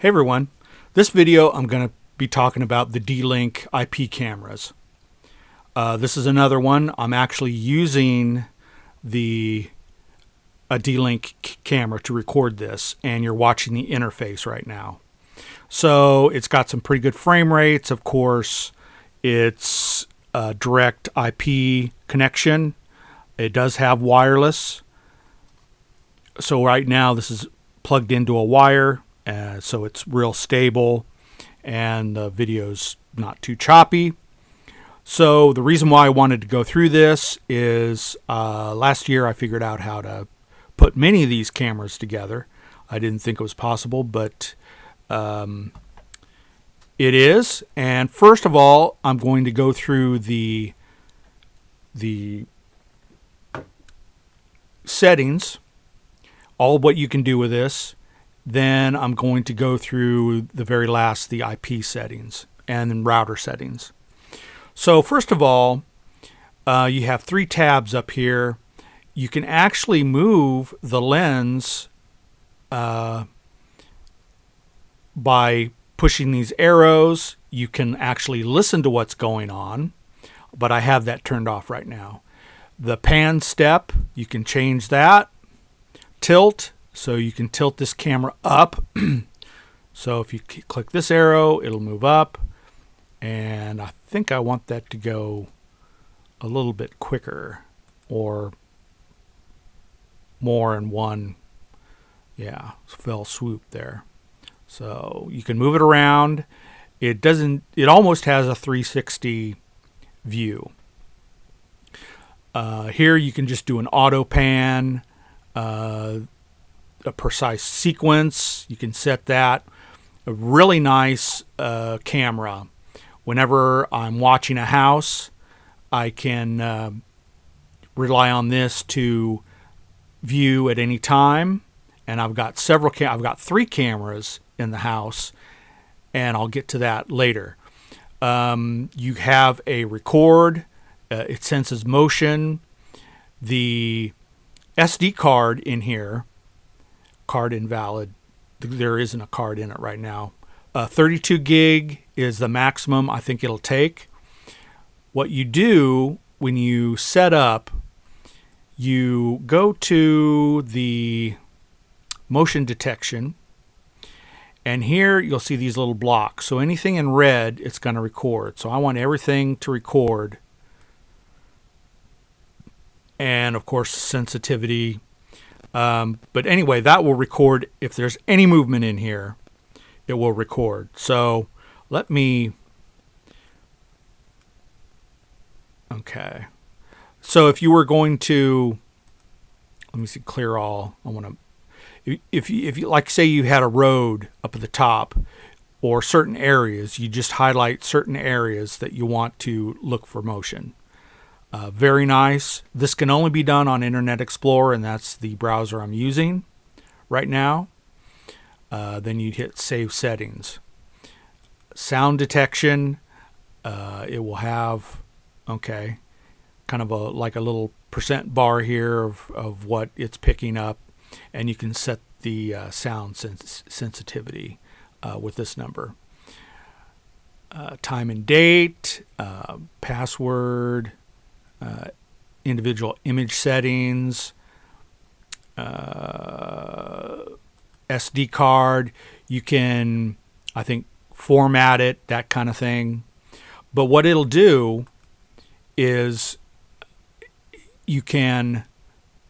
Hey everyone, this video I'm going to be talking about the D-Link IP cameras. This is another one. I'm actually using a D-Link camera to record this, and you're watching the interface right now. So it's got some pretty good frame rates. Of course, it's a direct IP connection. It does have wireless. So right now this is plugged into a wire. So it's real stable and the video's not too choppy. So the reason why I wanted to go through this is last year I figured out how to put many of these cameras together. I didn't think it was possible, but it is. And first of all, I'm going to go through the settings, all of what you can do with this. Then I'm going to go through the very last, the IP settings and then router settings. So first of all, you have 3 tabs up here. You can actually move the lens by pushing these arrows. You can actually listen to what's going on, but I have that turned off right now. The pan step, you can change that. Tilt. So you can tilt this camera up. So if you click this arrow, it'll move up. And I think I want that to go a little bit quicker or more in one, fell swoop there. So you can move it around. It almost has a 360 view. Here you can just do an auto pan. A precise sequence, you can set that. A really nice camera. Whenever I'm watching a house, I can rely on this to view at any time. And I've got I've got 3 cameras in the house, and I'll get to that later. You have a record. It senses motion. The SD card in here, card invalid. There isn't a card in it right now. 32 gig is the maximum I think it'll take. What you do when you set up, you go to the motion detection, and here you'll see these little blocks. So anything in red, it's going to record. So I want everything to record. And of course, sensitivity. But anyway, that will record. If there's any movement in here, it will record. So let me, okay. So if you were going to, let me see, clear all. I want to, if you like, say you had a road up at the top or certain areas, you just highlight certain areas that you want to look for motion. Very nice. This can only be done on Internet Explorer, and that's the browser I'm using right now. Then you'd hit Save Settings. Sound detection. It will have, kind of like a little percent bar here of what it's picking up, and you can set the sound sensitivity with this number. Time and date, password. Individual image settings, SD card. You can, I think, format it, that kind of thing. But what it'll do is you can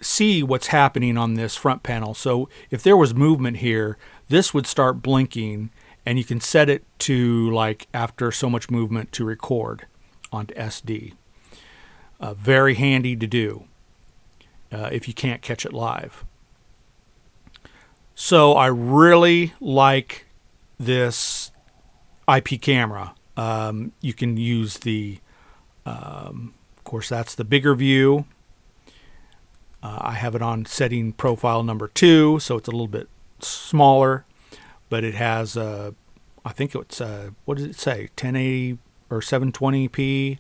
see what's happening on this front panel. So if there was movement here, this would start blinking, and you can set it to, like, after so much movement to record onto SD. Very handy to do if you can't catch it live. So I really like this IP camera. You can use the, of course, that's the bigger view. I have it on setting profile number 2, so it's a little bit smaller, but it has, I think it's, what does it say, 1080 or 720p?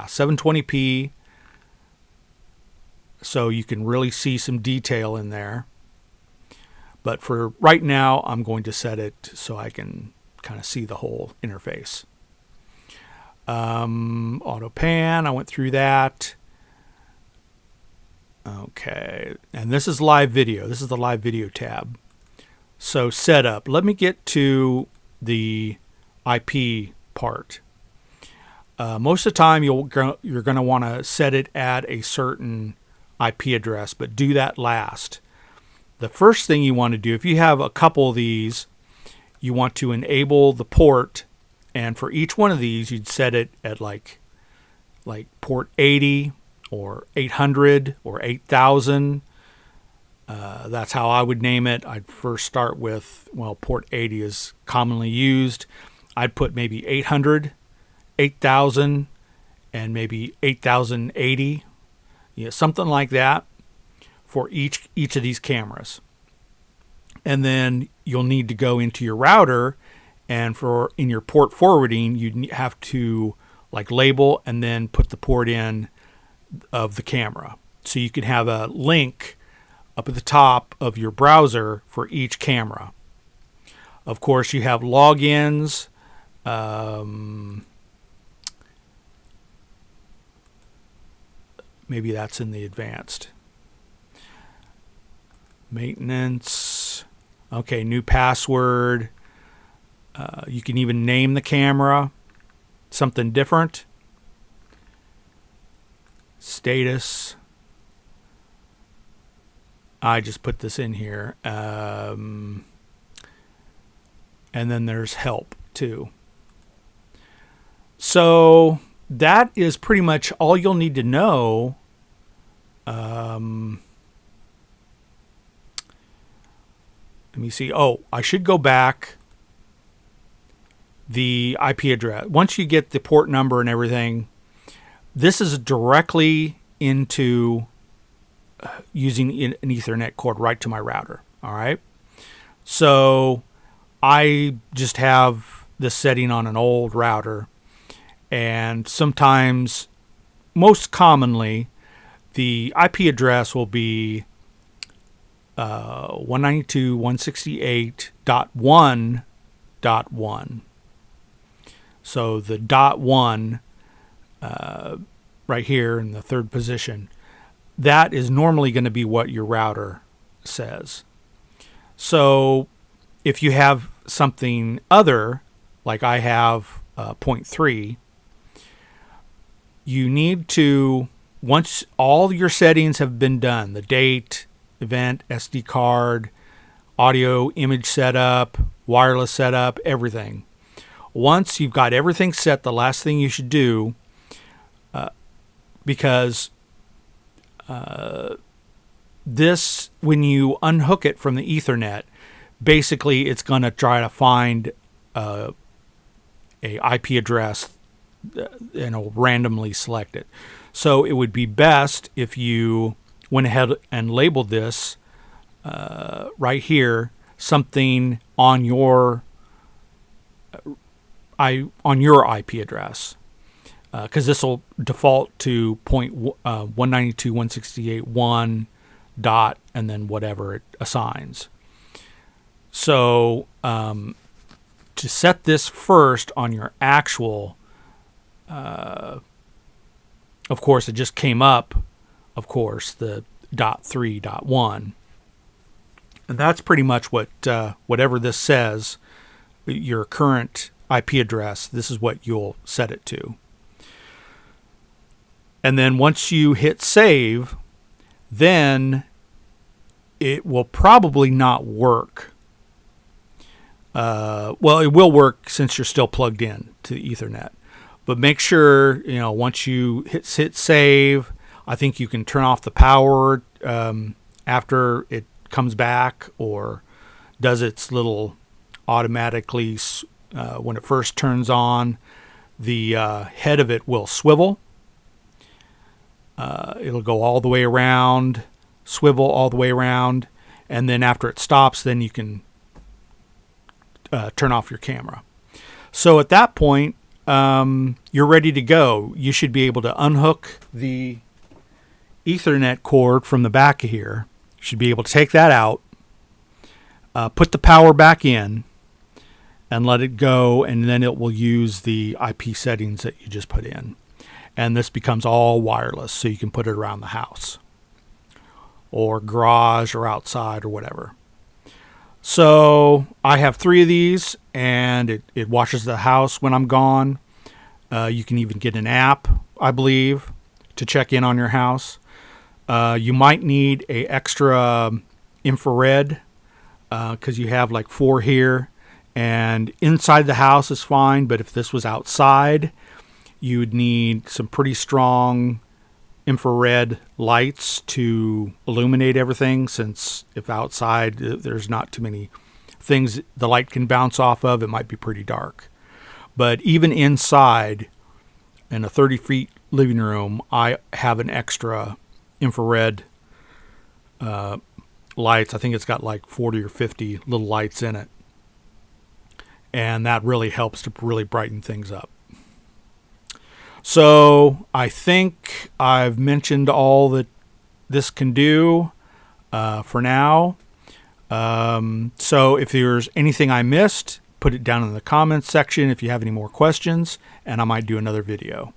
720p, so you can really see some detail in there. But for right now, I'm going to set it so I can kind of see the whole interface. Auto pan, I went through that. Okay, and this is live video. This is the live video tab. So setup. Let me get to the IP part. Most of the time, you're going to want to set it at a certain IP address, but do that last. The first thing you want to do, if you have a couple of these, you want to enable the port, and for each one of these, you'd set it at like port 80 or 800 or 8000. That's how I would name it. I'd first start with, well, port 80 is commonly used. I'd put maybe 800, 8000, and maybe 8080, something like that for each of these cameras. And then you'll need to go into your router, and in your port forwarding, you have to like label and then put the port in of the camera. So you can have a link up at the top of your browser for each camera. Of course, you have logins. Maybe that's in the advanced. Maintenance. Okay, new password. You can even name the camera something different. Status. I just put this in here. And then there's help too. So that is pretty much all you'll need to know. Let me see. Oh, I should go back. The IP address. Once you get the port number and everything, this is directly into using an Ethernet cord right to my router. All right. So I just have this setting on an old .router, and sometimes, most commonly, the IP address will be 192.168.1.1. So the .1 right here in the third position, that is normally going to be what your router says. So if you have something other, like I have 0.3, you need to, once all your settings have been done, the date, event, SD card, audio, image setup, wireless setup, everything. Once you've got everything set, the last thing you should do, because this, when you unhook it from the Ethernet, basically it's going to try to find a IP address and it'll randomly select it. So it would be best if you went ahead and labeled this right here something on your IP address, because this will default to 192.168.1 dot and then whatever it assigns. So to set this first on your actual, of course, it just came up, of course, the .3.1. And that's pretty much what whatever this says, your current IP address, this is what you'll set it to. And then once you hit save, then it will probably not work. Well, it will work since you're still plugged in to the Ethernet. But make sure, once you hit save, I think you can turn off the power after it comes back, or does its little automatically, when it first turns on, the head of it will swivel. It'll go all the way around, swivel all the way around, and then after it stops, then you can turn off your camera. So at that point, you're ready to go. You should be able to unhook the Ethernet cord from the back of here. You should be able to take that out. put the power back in and let it go, and then it will use the IP settings that you just put in. And this becomes all wireless, so you can put it around the house or garage or outside or whatever. So I have 3 of these, and it watches the house when I'm gone. You can even get an app, I believe, to check in on your house. You might need a extra infrared because you have like 4 here, and inside the house is fine, but if this was outside, you would need some pretty strong infrared lights to illuminate everything, since if outside there's not too many things the light can bounce off of, it might be pretty dark. But even inside, in a 30-feet living room, I have an extra infrared lights. I think it's got like 40 or 50 little lights in it. And that really helps to really brighten things up. So I think I've mentioned all that this can do for now. So if there's anything I missed, put it down in the comments section if you have any more questions, and I might do another video.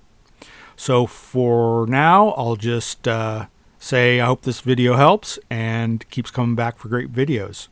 So for now, I'll just say I hope this video helps and keeps coming back for great videos.